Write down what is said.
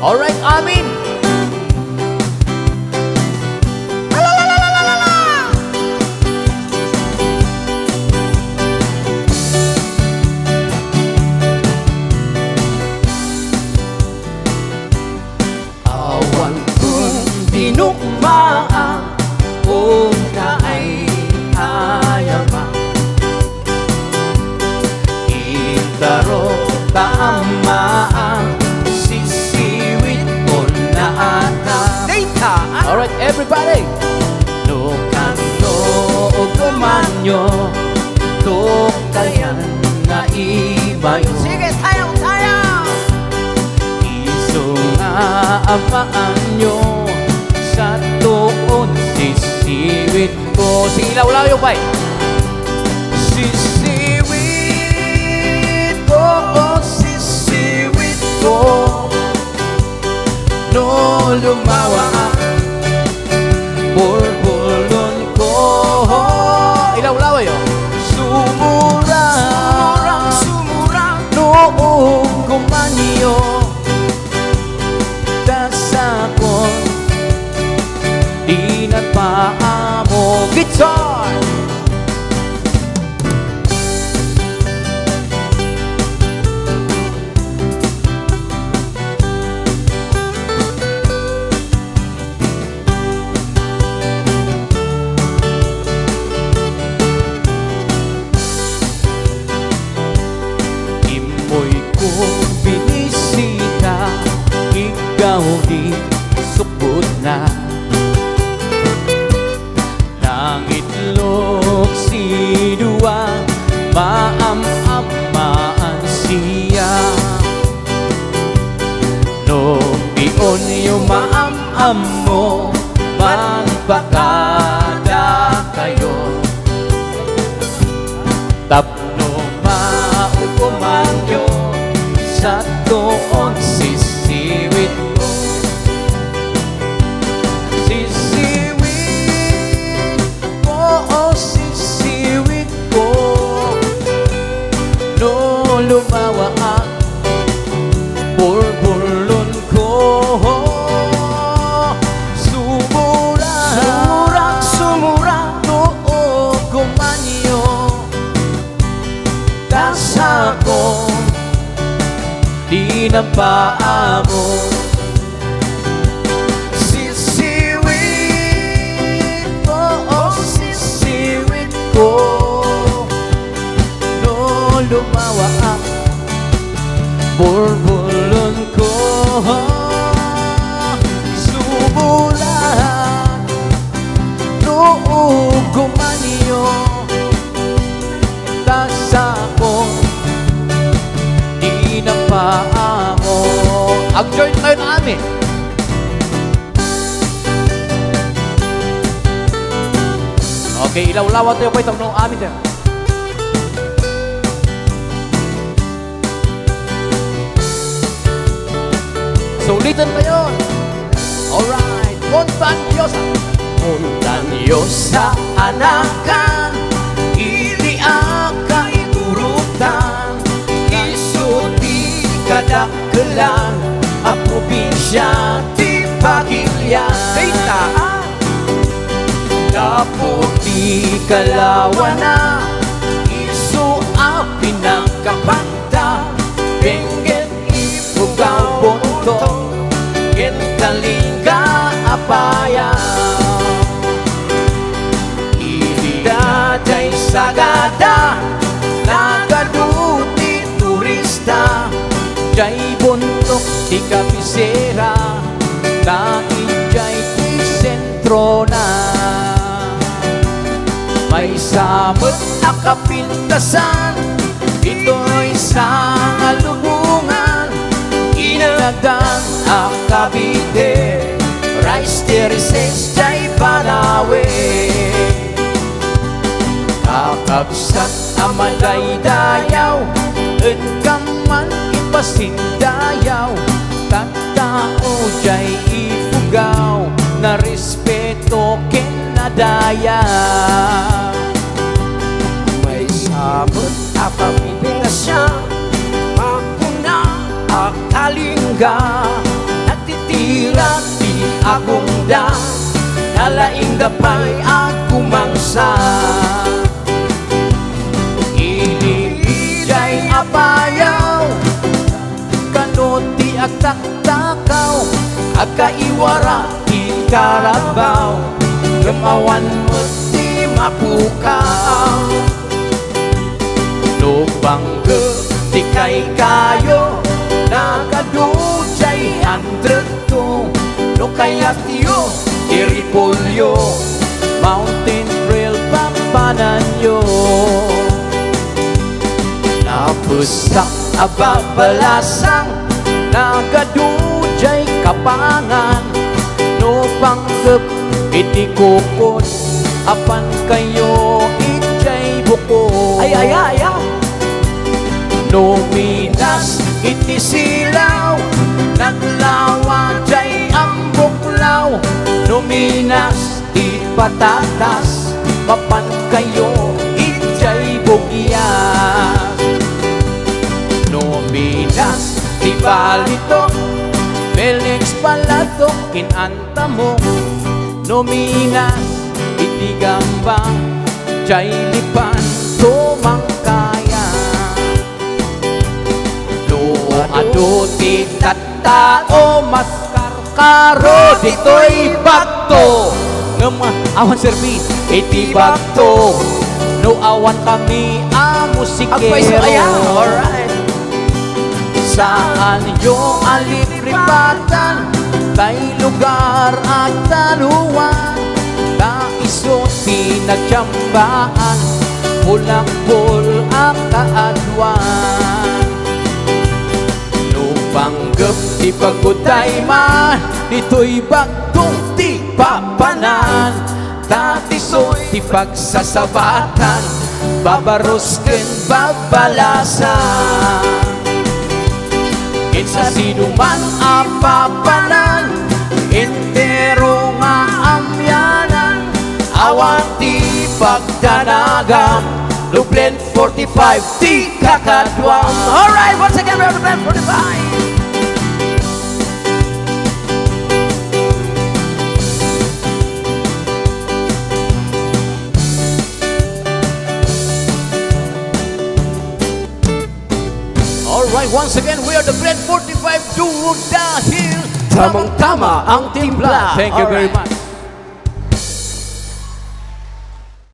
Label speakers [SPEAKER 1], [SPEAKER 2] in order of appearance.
[SPEAKER 1] Alright, amin.
[SPEAKER 2] Awan kong dinukmaan kung kaay ayama itaro taamaan sisiwit ko na ata.
[SPEAKER 1] Alright, everybody.
[SPEAKER 2] No kanto o kumanyo to kayan na ibayo.
[SPEAKER 3] Sige, sayang, sayang.
[SPEAKER 2] Iso nga amaan nyo sa tuon sisiwit ko.
[SPEAKER 1] Sige, law yung bay.
[SPEAKER 2] Sisiwit ko, sisiwit ko. No lumawa bulbulon ko.
[SPEAKER 1] Ilaw yun.
[SPEAKER 2] Sumura, noong kumanyo dasakon di nagpaamo.
[SPEAKER 1] Guitar.
[SPEAKER 2] Imoy ko binisita, ikaw di sukod na. Nangitlog si Dua, maam-amaan siya. No, iyon yung maam-am mo, magpakada kayo. Tapno maukumanyo sa tuon sisiwit ko. Sisiwit ko, sisiwit ko. No lumawa ang bulbulon ko. Sumura, noong kumanyo dasako di napaamo. Sisiwit ko, sisiwit ko. No lumawa ang bulbulon ko. Sumulan noong kumanyo dasako di napaamo.
[SPEAKER 1] Ang-join kayo na amin. Okay, ilaw-lawan tayo pa itong nung amin tayo. So, ulitin pa yun. Alright, Montañosa.
[SPEAKER 2] Montañosa anakan, iliaka iturutan, isuti kadakelan, a probinsya ti Pagilian. Dapo di kalawana, isu a pinagkapanta, bengen ipugaw bonto, gen kalinga apaya. Daday sagada, nagaduti turista, jay buntok di kabisera, dahil jay ti sentro na. May samot akapintasan, ito'y sa alubungan, inagdan akabide, rice terraces jay panawe. Kakabsat amalay dayaw, kaman ipasindayaw, taktao jay ifugaw, na respeto kinadaya. May sabot akapinasya, magpuna akalingga, at nalaing dapay at kumangsa. Ilijay apayaw, kanuti at taktakaw, agkaiwara ikarabaw, gamawan mo di mapukaw. No bangga di kay kayo, nakadujay andreto. No kayat yo, iripolyo, mountain trail papanan yo. Napusak ababalasang, nakadujay kapangan. No panggap iti kukod, apan kayo ijay bukod.
[SPEAKER 3] Ay, ay, ay, ay.
[SPEAKER 2] No minas iti silaw, naglawa jay ang buklaw. No minas ipatatas, mapan kayo ijay bugyas. No minas di balito, Felix Palato kinanta mo. No minas iti gambang, jay lipan tumangkaya. Ado ti tattao mas karkaro dito'y bagto. Awan serbi iti bagto, no awan kami musikero.
[SPEAKER 3] Alright.
[SPEAKER 2] Saan yung alipripatan, kay lugar at taluan, taiso pinagtiyambaan, pulakpol ang kaadwan. Panggap di pagutay man, dito'y bagtong di papanan. Tatisoy di pagsasabatan, babaros ken babalasan. Kinsa sino man apapanan, entero nga amyanan, awan di pagdanagam, Luplen 45 di kakadwang.
[SPEAKER 3] Alright, once again, we're on the Blend 45.
[SPEAKER 2] Alright, once again, we are the Blend 45 Duo dahil tamang-tama ang timpla. Thank you very much.